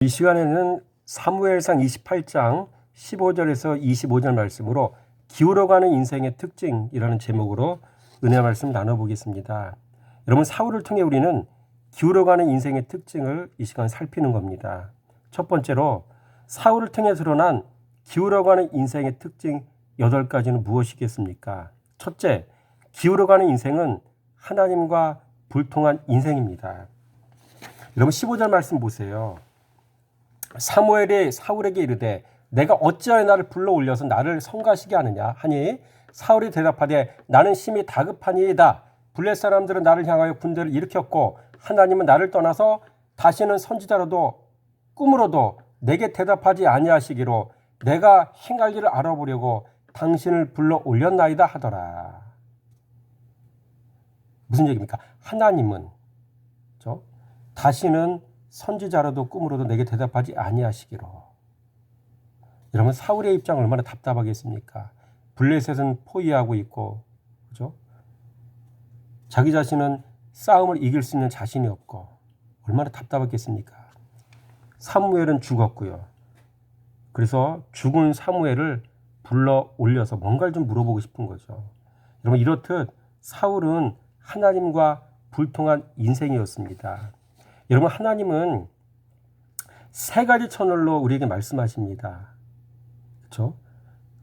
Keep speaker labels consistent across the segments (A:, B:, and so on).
A: 이 시간에는 사무엘상 28장 15절에서 25절 말씀으로 기울어가는 인생의 특징이라는 제목으로 은혜 말씀 나눠보겠습니다. 여러분, 사울을 통해 우리는 기울어가는 인생의 특징을 이 시간 살피는 겁니다. 첫 번째로 사울을 통해 드러난 기울어가는 인생의 특징 8가지는 무엇이겠습니까? 첫째, 기울어가는 인생은 하나님과 불통한 인생입니다. 여러분, 15절 말씀 보세요. 사무엘이 사울에게 이르되 내가 어찌하여 나를 불러 올려서 나를 성가시게 하느냐 하니 사울이 대답하되 나는 심히 다급하니이다. 블레 사람들은 나를 향하여 군대를 일으켰고 하나님은 나를 떠나서 다시는 선지자로도 꿈으로도 내게 대답하지 아니하시기로 내가 행할 일을 알아보려고 당신을 불러 올렸나이다 하더라. 무슨 얘기입니까? 하나님은 다시는 선지자로도 꿈으로도 내게 대답하지 아니하시기로. 여러분, 사울의 입장은 얼마나 답답하겠습니까? 블레셋은 포위하고 있고, 그죠? 자기 자신은 싸움을 이길 수 있는 자신이 없고 얼마나 답답했겠습니까? 사무엘은 죽었고요. 그래서 죽은 사무엘을 불러 올려서 뭔가를 좀 물어보고 싶은 거죠. 여러분, 이렇듯 사울은 하나님과 불통한 인생이었습니다. 여러분, 하나님은 세 가지 채널로 우리에게 말씀하십니다. 그렇죠?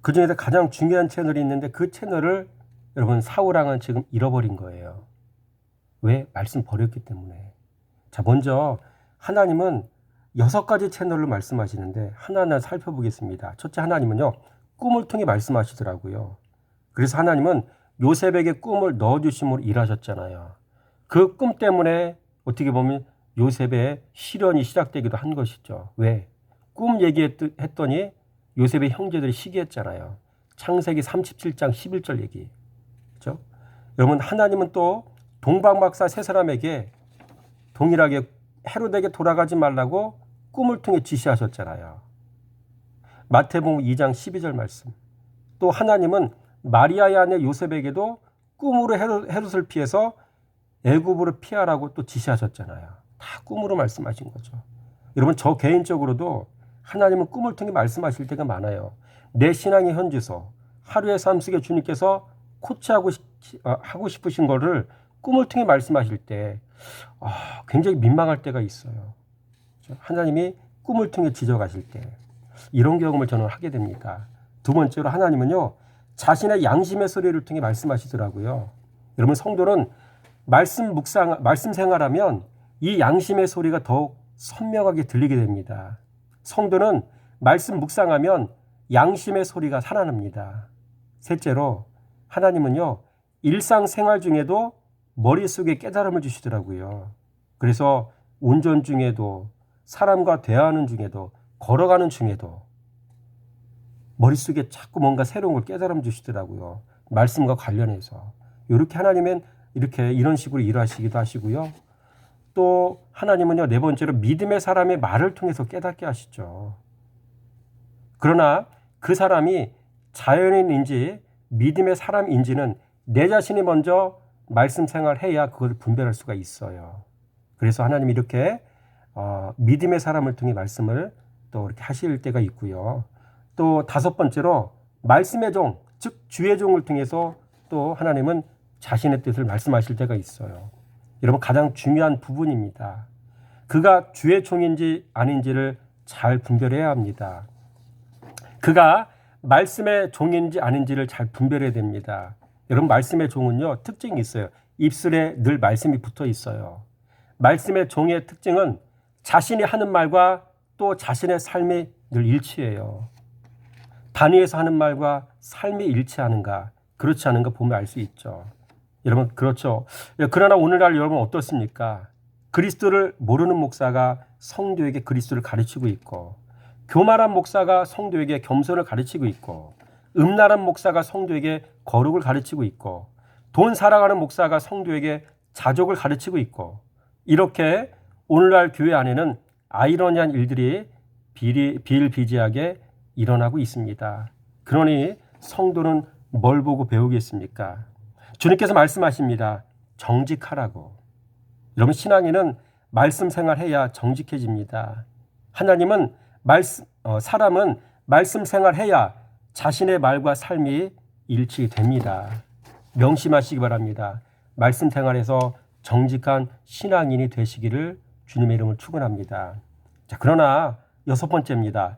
A: 그 중에서 가장 중요한 채널이 있는데 그 채널을 여러분 사울왕은 지금 잃어버린 거예요. 왜? 말씀 버렸기 때문에. 자, 먼저 하나님은 6가지 채널로 말씀하시는데 하나하나 살펴보겠습니다. 첫째, 하나님은요, 꿈을 통해 말씀하시더라고요. 그래서 하나님은 요셉에게 꿈을 넣어주심으로 일하셨잖아요. 그 꿈 때문에 어떻게 보면 요셉의 시련이 시작되기도 한 것이죠. 왜? 꿈 얘기했더니 요셉의 형제들이 시기했잖아요. 창세기 37장 11절 얘기. 그렇죠? 여러분, 하나님은 또 동방박사 세 사람에게 동일하게 헤롯에게 돌아가지 말라고 꿈을 통해 지시하셨잖아요. 마태복음 2장 12절 말씀. 또 하나님은 마리아의 아내 요셉에게도 꿈으로 헤롯을 피해서 애굽으로 피하라고 또 지시하셨잖아요. 다 꿈으로 말씀하신 거죠. 여러분, 저 개인적으로도 하나님은 꿈을 통해 말씀하실 때가 많아요. 내 신앙의 현지소, 하루의 삶 속에 주님께서 코치하고 싶으신 거를 꿈을 통해 말씀하실 때 굉장히 민망할 때가 있어요. 하나님이 꿈을 통해 지적하실 때 이런 경험을 저는 하게 됩니다. 두 번째로 하나님은요, 자신의 양심의 소리를 통해 말씀하시더라고요. 여러분, 성도는 말씀 생활하면 이 양심의 소리가 더욱 선명하게 들리게 됩니다. 성도는 말씀 묵상하면 양심의 소리가 살아납니다. 셋째로 하나님은요, 일상생활 중에도 머릿속에 깨달음을 주시더라고요. 그래서 운전 중에도 사람과 대화하는 중에도 걸어가는 중에도 머릿속에 자꾸 뭔가 새로운 걸 깨달음 주시더라고요. 말씀과 관련해서. 이렇게 하나님은 이런 식으로 일하시기도 하시고요. 또 하나님은요, 네 번째로 믿음의 사람의 말을 통해서 깨닫게 하시죠. 그러나 그 사람이 자연인인지 믿음의 사람인지는 내 자신이 먼저 말씀 생활해야 그걸 분별할 수가 있어요. 그래서 하나님이 이렇게 믿음의 사람을 통해 말씀을 또 이렇게 하실 때가 있고요. 또 다섯 번째로 말씀의 종, 즉 주의 종을 통해서 또 하나님은 자신의 뜻을 말씀하실 때가 있어요. 여러분, 가장 중요한 부분입니다. 그가 주의 종인지 아닌지를 잘 분별해야 합니다. 그가 말씀의 종인지 아닌지를 잘 분별해야 됩니다. 여러분, 말씀의 종은요, 특징이 있어요. 입술에 늘 말씀이 붙어 있어요. 말씀의 종의 특징은 자신이 하는 말과 또 자신의 삶이 늘 일치해요. 단위에서 하는 말과 삶이 일치하는가, 그렇지 않은가 보면 알 수 있죠. 여러분, 그렇죠. 그러나 오늘날 여러분 어떻습니까? 그리스도를 모르는 목사가 성도에게 그리스도를 가르치고 있고, 교만한 목사가 성도에게 겸손을 가르치고 있고, 음란한 목사가 성도에게 거룩을 가르치고 있고, 돈 살아가는 목사가 성도에게 자족을 가르치고 있고, 이렇게 오늘날 교회 안에는 아이러니한 일들이 비일비재하게 일어나고 있습니다. 그러니 성도는 뭘 보고 배우겠습니까? 주님께서 말씀하십니다. 정직하라고. 여러분, 신앙인은 말씀 생활해야 정직해집니다. 하나님은 사람은 말씀 생활해야 자신의 말과 삶이 일치됩니다. 명심하시기 바랍니다. 말씀 생활에서 정직한 신앙인이 되시기를 주님의 이름으로 축원합니다. 자, 그러나 6번째입니다.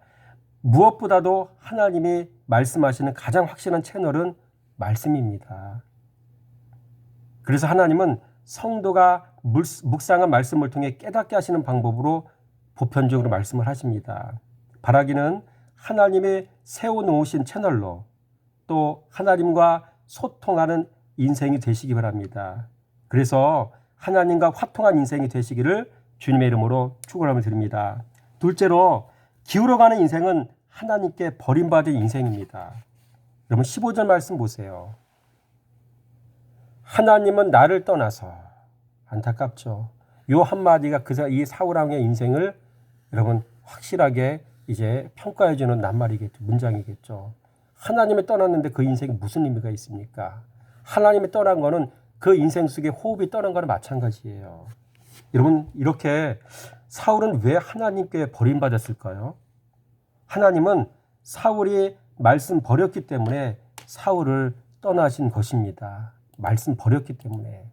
A: 무엇보다도 하나님이 말씀하시는 가장 확실한 채널은 말씀입니다. 그래서 하나님은 성도가 묵상한 말씀을 통해 깨닫게 하시는 방법으로 보편적으로 말씀을 하십니다. 바라기는 하나님의 세워놓으신 채널로 또 하나님과 소통하는 인생이 되시기 바랍니다. 그래서 하나님과 화통한 인생이 되시기를 주님의 이름으로 축원함을 드립니다. 둘째로 기울어가는 인생은 하나님께 버림받은 인생입니다. 여러분 15절 말씀 보세요. 하나님은 나를 떠나서 안타깝죠. 요 한마디가 이 사울왕의 인생을 여러분 확실하게 이제 평가해 주는 낱말이겠죠. 문장이겠죠. 하나님을 떠났는데 그 인생에 무슨 의미가 있습니까? 하나님을 떠난 거는 그 인생 속에 호흡이 떠난 거랑 마찬가지예요. 여러분 이렇게 사울은 왜 하나님께 버림받았을까요? 하나님은 사울이 말씀 버렸기 때문에 사울을 떠나신 것입니다. 말씀 버렸기 때문에.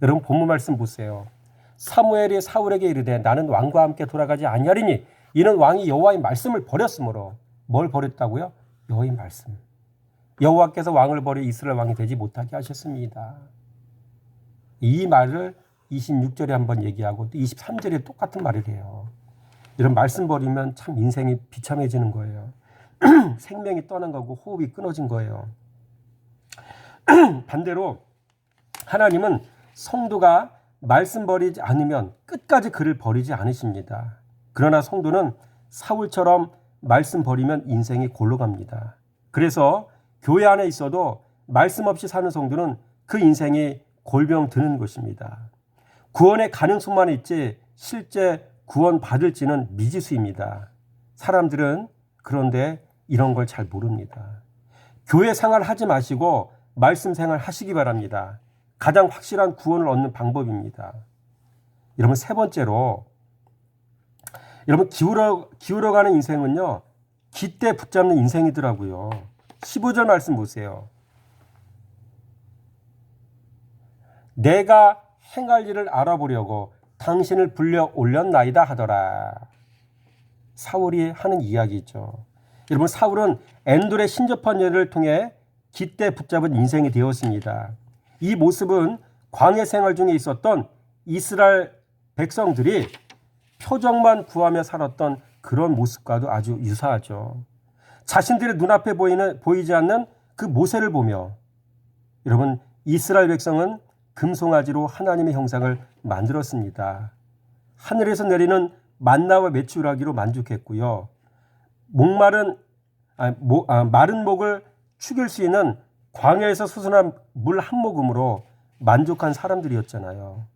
A: 여러분 본문 말씀 보세요. 사무엘이 사울에게 이르되 나는 왕과 함께 돌아가지 아니하리니 이는 왕이 여호와의 말씀을 버렸으므로. 뭘 버렸다고요? 여호와의 말씀. 여호와께서 왕을 버려 이스라엘 왕이 되지 못하게 하셨습니다. 이 말을 26절에 한번 얘기하고 또 23절에 똑같은 말을 해요. 이런 말씀 버리면 참 인생이 비참해지는 거예요. 생명이 떠난 거고 호흡이 끊어진 거예요. 반대로 하나님은 성도가 말씀 버리지 않으면 끝까지 그를 버리지 않으십니다. 그러나 성도는 사울처럼 말씀 버리면 인생이 골로 갑니다. 그래서 교회 안에 있어도 말씀 없이 사는 성도는 그 인생이 골병 드는 것입니다. 구원의 가능성만 있지 실제 구원 받을지는 미지수입니다. 사람들은 그런데 이런 걸 잘 모릅니다. 교회 생활 하지 마시고 말씀 생활 하시기 바랍니다. 가장 확실한 구원을 얻는 방법입니다. 여러분 세 번째로 여러분 기울어가는 인생은요. 깃대 붙잡는 인생이더라고요. 15절 말씀 보세요. 내가 행할 일을 알아보려고 당신을 불려 올렸나이다 하더라. 사울이 하는 이야기죠. 여러분 사울은 엔돌의 신접한 예를 통해 깃대 붙잡은 인생이 되었습니다. 이 모습은 광야 생활 중에 있었던 이스라엘 백성들이 표적만 구하며 살았던 그런 모습과도 아주 유사하죠. 자신들의 눈앞에 보이지 않는 그 모세를 보며 여러분 이스라엘 백성은 금송아지로 하나님의 형상을 만들었습니다. 하늘에서 내리는 만나와 메추라기로 만족했고요. 마른 목을 축일 수 있는 광야에서 솟아난 물 한 모금으로 만족한 사람들이었잖아요.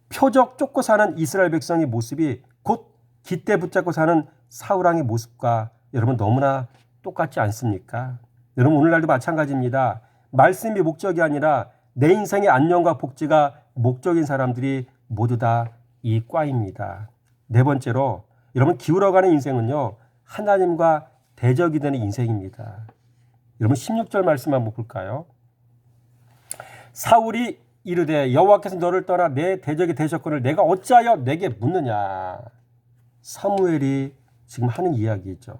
A: 표적 쫓고 사는 이스라엘 백성의 모습이 곧 깃대 붙잡고 사는 사울왕의 모습과 여러분 너무나 똑같지 않습니까? 여러분 오늘날도 마찬가지입니다. 말씀이 목적이 아니라 내 인생의 안녕과 복지가 목적인 사람들이 모두 다 이 과입니다. 네 번째로 여러분 기울어가는 인생은요. 하나님과 대적이 되는 인생입니다. 여러분 16절 말씀 한번 볼까요? 사울이 이르되 여호와께서 너를 떠나 내 대적이 되셨거늘 내가 어찌하여 내게 묻느냐. 사무엘이 지금 하는 이야기죠.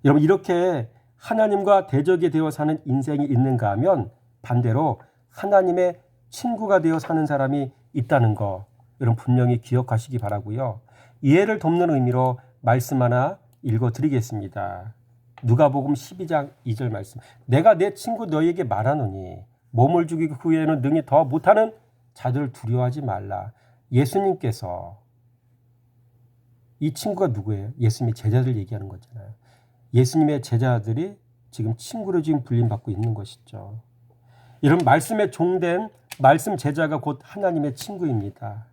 A: 여러분 이렇게 하나님과 대적이 되어 사는 인생이 있는가 하면 반대로 하나님의 친구가 되어 사는 사람이 있다는 거 여러분 분명히 기억하시기 바라고요. 이해를 돕는 의미로 말씀 하나 읽어드리겠습니다. 누가복음 12장 2절 말씀. 내가 내 친구 너희에게 말하노니 몸을 죽이고 그 후에는 능히 더 못하는 자들을 두려워하지 말라. 예수님께서 이 친구가 누구예요? 예수님의 제자들 얘기하는 거잖아요. 예수님의 제자들이 지금 친구로 지금 불림받고 있는 것이죠. 이런 말씀에 종된 말씀 제자가 곧 하나님의 친구입니다.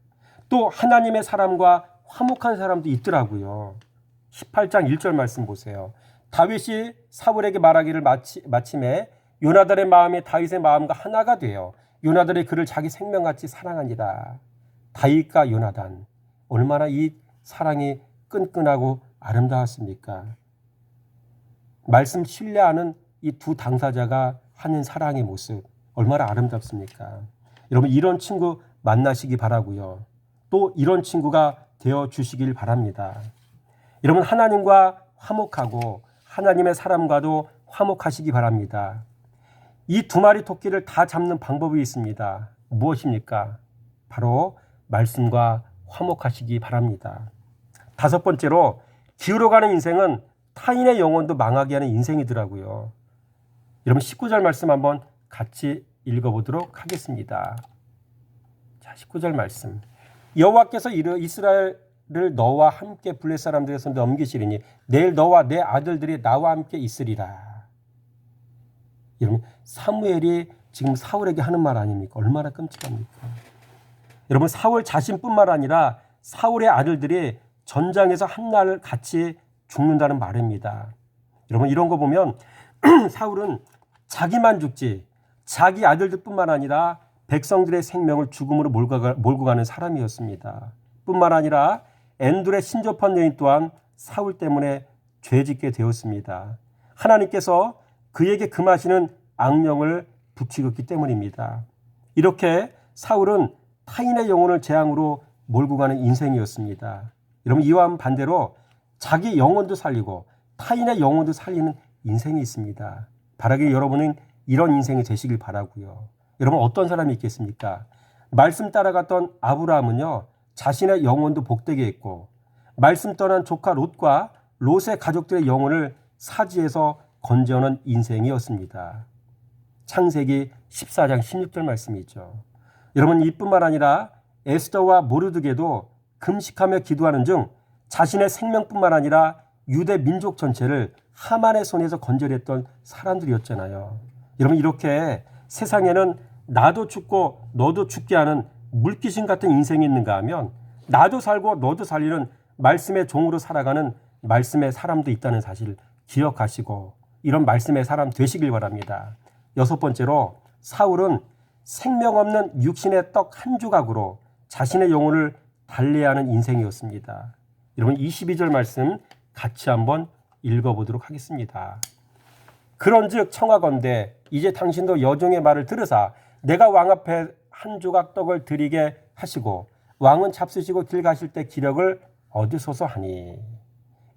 A: 또 하나님의 사람과 화목한 사람도 있더라고요. 18장 1절 말씀 보세요. 다윗이 사울에게 말하기를 마침에 요나단의 마음이 다윗의 마음과 하나가 되어 요나단이 그를 자기 생명같이 사랑하니라. 다윗과 요나단 얼마나 이 사랑이 끈끈하고 아름다웠습니까? 말씀 신뢰하는 이 두 당사자가 하는 사랑의 모습 얼마나 아름답습니까? 여러분 이런 친구 만나시기 바라고요. 또 이런 친구가 되어 주시길 바랍니다. 여러분 하나님과 화목하고 하나님의 사람과도 화목하시기 바랍니다. 이 두 마리 토끼를 다 잡는 방법이 있습니다. 무엇입니까? 바로 말씀과 화목하시기 바랍니다. 다섯 번째로 기울어가는 인생은 타인의 영혼도 망하게 하는 인생이더라고요. 여러분 19절 말씀 한번 같이 읽어보도록 하겠습니다. 자, 19절 말씀. 여호와께서 이스라엘을 너와 함께 블레 사람들의 손에 넘기시리니 내일 너와 내 아들들이 나와 함께 있으리라. 여러분 사무엘이 지금 사울에게 하는 말 아닙니까? 얼마나 끔찍합니까? 여러분 사울 자신뿐만 아니라 사울의 아들들이 전장에서 한날 같이 죽는다는 말입니다. 여러분 이런 거 보면 사울은 자기만 죽지 자기 아들들뿐만 아니라 백성들의 생명을 죽음으로 몰고 가는 사람이었습니다. 뿐만 아니라 엔둘의 신접한 여인 또한 사울 때문에 죄짓게 되었습니다. 하나님께서 그에게 금하시는 악령을 붙이셨기 때문입니다. 이렇게 사울은 타인의 영혼을 재앙으로 몰고 가는 인생이었습니다. 여러분 이와 반대로 자기 영혼도 살리고 타인의 영혼도 살리는 인생이 있습니다. 바라기 여러분은 이런 인생이 되시길 바라고요. 여러분 어떤 사람이 있겠습니까? 말씀 따라갔던 아브라함은요. 자신의 영혼도 복되게 했고 말씀 떠난 조카 롯과 롯의 가족들의 영혼을 사지에서 건져오는 인생이었습니다. 창세기 14장 16절 말씀이죠. 여러분 이뿐만 아니라 에스더와 모르드게도 금식하며 기도하는 중 자신의 생명뿐만 아니라 유대 민족 전체를 하만의 손에서 건져냈던 사람들이었잖아요. 여러분 이렇게 세상에는 나도 죽고 너도 죽게 하는 물귀신 같은 인생이 있는가 하면 나도 살고 너도 살리는 말씀의 종으로 살아가는 말씀의 사람도 있다는 사실 기억하시고 이런 말씀의 사람 되시길 바랍니다. 여섯 번째로 사울은 생명 없는 육신의 떡 한 조각으로 자신의 영혼을 달래하는 인생이었습니다. 여러분 22절 말씀 같이 한번 읽어보도록 하겠습니다. 그런즉 청하건대 이제 당신도 여종의 말을 들으사 내가 왕 앞에 한 조각 떡을 드리게 하시고 왕은 잡수시고 길 가실 때 기력을 얻으소서 하니.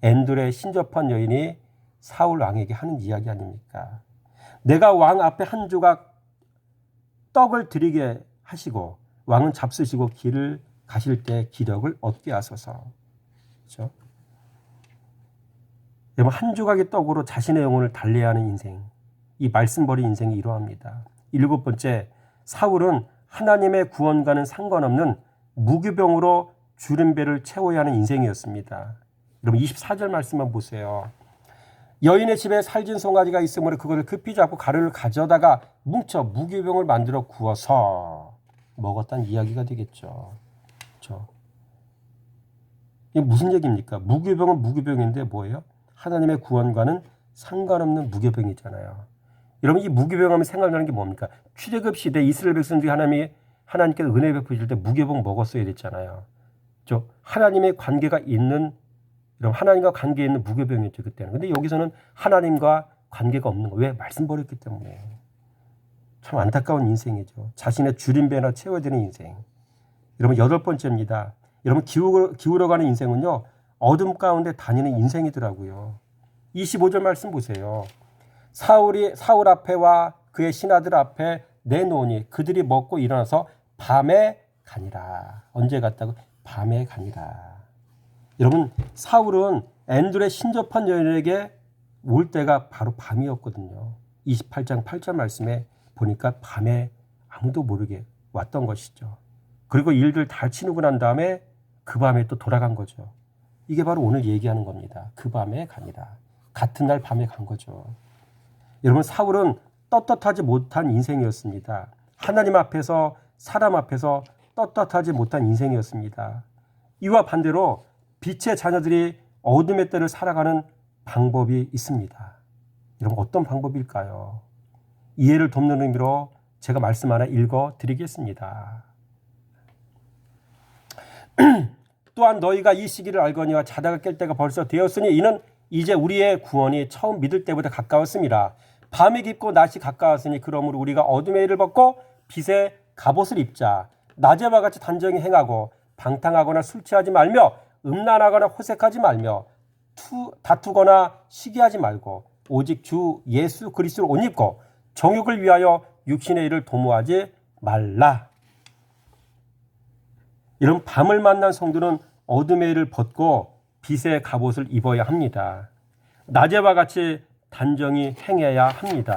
A: 엔둘의 신접한 여인이 사울 왕에게 하는 이야기 아닙니까? 내가 왕 앞에 한 조각 떡을 드리게 하시고 왕은 잡수시고 길을 가실 때 기력을 얻게 하소서. 그렇죠? 여러분 한 조각의 떡으로 자신의 영혼을 달래야 하는 인생, 이 말씀버린 인생이 이러합니다. 일곱 번째, 사울은 하나님의 구원과는 상관없는 무교병으로 주름배를 채워야 하는 인생이었습니다. 여러분 24절 말씀만 보세요. 여인의 집에 살진 송아지가 있으므로 그것을 급히 잡고 가루를 가져다가 뭉쳐 무교병을 만들어 구워서 먹었다는 이야기가 되겠죠. 그렇죠? 이게 무슨 얘기입니까? 무교병은 무교병인데 뭐예요? 하나님의 구원과는 상관없는 무교병이잖아요. 여러분 이 무교병하면 생각나는 게 뭡니까? 출애굽 시대 이스라엘 백성들이 하나님께서 은혜 베푸실 때 무교병 먹었어야 됐잖아요. 하나님의 관계가 있는 여러분 하나님과 관계 있는 무교병이었죠 그때는. 근데 여기서는 하나님과 관계가 없는 거. 왜? 말씀 버렸기 때문에. 참 안타까운 인생이죠. 자신의 줄임배나 채워야 되는 인생. 여러분 여덟 번째입니다. 여러분 기울어가는 인생은요. 어둠 가운데 다니는 인생이더라고요. 25절 말씀 보세요. 사울 앞에와 그의 신하들 앞에 내놓으니 그들이 먹고 일어나서 밤에 가니라. 언제 갔다고? 밤에 가니라. 여러분 사울은 엔둘의 신접한 여인에게 올 때가 바로 밤이었거든요. 28장 8절 말씀에 보니까 밤에 아무도 모르게 왔던 것이죠. 그리고 일들 다 치르고 난 다음에 그 밤에 또 돌아간 거죠. 이게 바로 오늘 얘기하는 겁니다. 그 밤에 가니라. 같은 날 밤에 간 거죠. 여러분 사울은 떳떳하지 못한 인생이었습니다. 하나님 앞에서 사람 앞에서 떳떳하지 못한 인생이었습니다. 이와 반대로 빛의 자녀들이 어둠의 때를 살아가는 방법이 있습니다. 여러분 어떤 방법일까요? 이해를 돕는 의미로 제가 말씀 하나 읽어 드리겠습니다. 또한 너희가 이 시기를 알거니와 자다가 깰 때가 벌써 되었으니 이는 이제 우리의 구원이 처음 믿을 때보다 가까웠습니다. 밤이 깊고 낮이 가까웠으니 그러므로 우리가 어둠의 일을 벗고 빛의 갑옷을 입자. 낮에와 같이 단정히 행하고 방탕하거나 술 취하지 말며 음란하거나 호색하지 말며 다투거나 시기하지 말고 오직 주 예수 그리스도를 옷 입고 정욕을 위하여 육신의 일을 도모하지 말라. 이런 밤을 만난 성도는 어둠의 일을 벗고 빛의 갑옷을 입어야 합니다. 낮에와 같이 단정히 행해야 합니다.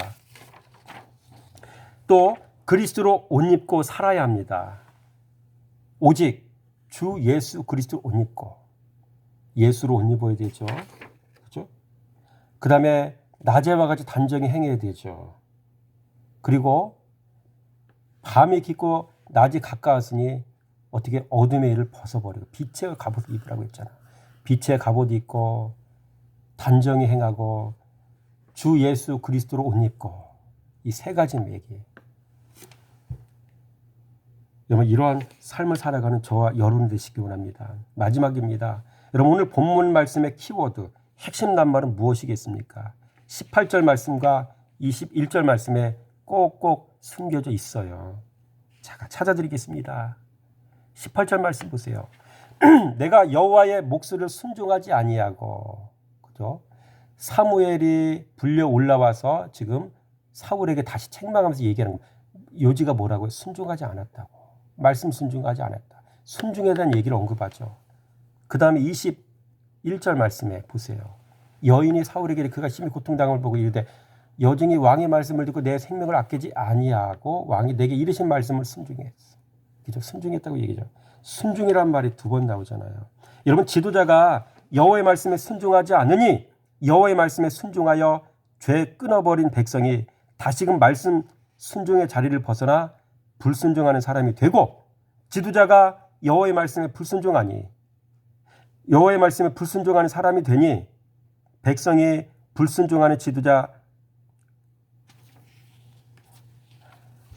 A: 또 그리스도로 옷 입고 살아야 합니다. 오직 주 예수 그리스도 옷 입고 예수로 옷 입어야 되죠. 그렇죠? 그 다음에 낮에와 같이 단정히 행해야 되죠. 그리고 밤이 깊고 낮이 가까웠으니 어떻게 어둠의 일을 벗어버리고 빛의 갑옷을 입으라고 했잖아. 빛의 갑옷 입고 단정히 행하고 주 예수 그리스도로 옷 입고 이 세 가지 매기. 여러분 이러한 삶을 살아가는 저와 여러분 되시기 원합니다. 마지막입니다. 여러분 오늘 본문 말씀의 키워드 핵심 낱말은 무엇이겠습니까? 18절 말씀과 21절 말씀에 꼭꼭 숨겨져 있어요. 제가 찾아드리겠습니다. 18절 말씀 보세요. 내가 여호와의 목소리를 순종하지 아니하고, 그죠? 사무엘이 불려 올라와서 지금 사울에게 다시 책망하면서 얘기하는 거예요. 요지가 뭐라고요? 순종하지 않았다고. 말씀 순종하지 않았다. 순종에 대한 얘기를 언급하죠. 그 다음에 21절 말씀에 보세요. 여인이 사울에게 그가 심히 고통당함을 보고 이르되 여종이 왕의 말씀을 듣고 내 생명을 아끼지 아니하고 왕이 내게 이르신 말씀을 순종했어. 그죠? 순종했다고 얘기죠. 순종이란 말이 두 번 나오잖아요. 여러분 지도자가 여호와의 말씀에 순종하지 않으니 여호와의 말씀에 순종하여 죄 끊어버린 백성이 다시금 말씀 순종의 자리를 벗어나 불순종하는 사람이 되고 지도자가 여호와의 말씀에 불순종하니 여호와의 말씀에 불순종하는 사람이 되니 백성이 불순종하는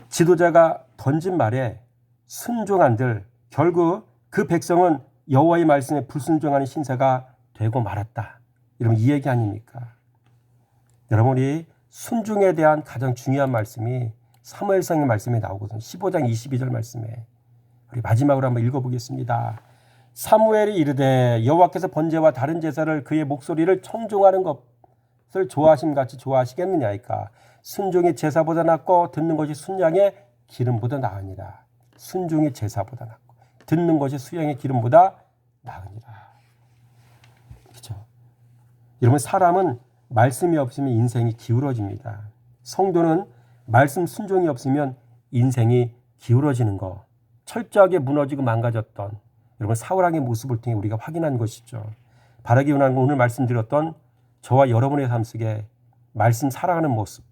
A: 지도자가 던진 말에 순종한들 결국 그 백성은 여호와의 말씀에 불순종하는 신세가 되고 말았다. 여러분 이 얘기 아닙니까? 여러분이 순종에 대한 가장 중요한 말씀이 사무엘상의 말씀에 나오거든요. 15장 22절 말씀에 우리 마지막으로 한번 읽어보겠습니다. 사무엘이 이르되 여호와께서 번제와 다른 제사를 그의 목소리를 청종하는 것을 좋아하심같이 좋아하시겠느냐이까. 순종이 제사보다 낫고 듣는 것이 순양의 기름보다 나으니라. 순종이 제사보다 낫고 듣는 것이 수양의 기름보다 나으니라. 그렇죠? 여러분 사람은 말씀이 없으면 인생이 기울어집니다. 성도는 말씀 순종이 없으면 인생이 기울어지는 거, 철저하게 무너지고 망가졌던 여러분 사울왕의 모습을 통해 우리가 확인한 것이죠. 바라기 원하는 건 오늘 말씀드렸던 저와 여러분의 삶 속에 말씀 살아가는 모습,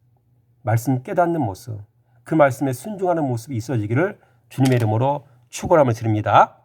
A: 말씀 깨닫는 모습, 그 말씀에 순종하는 모습이 있어지기를 주님의 이름으로 축원함을 드립니다.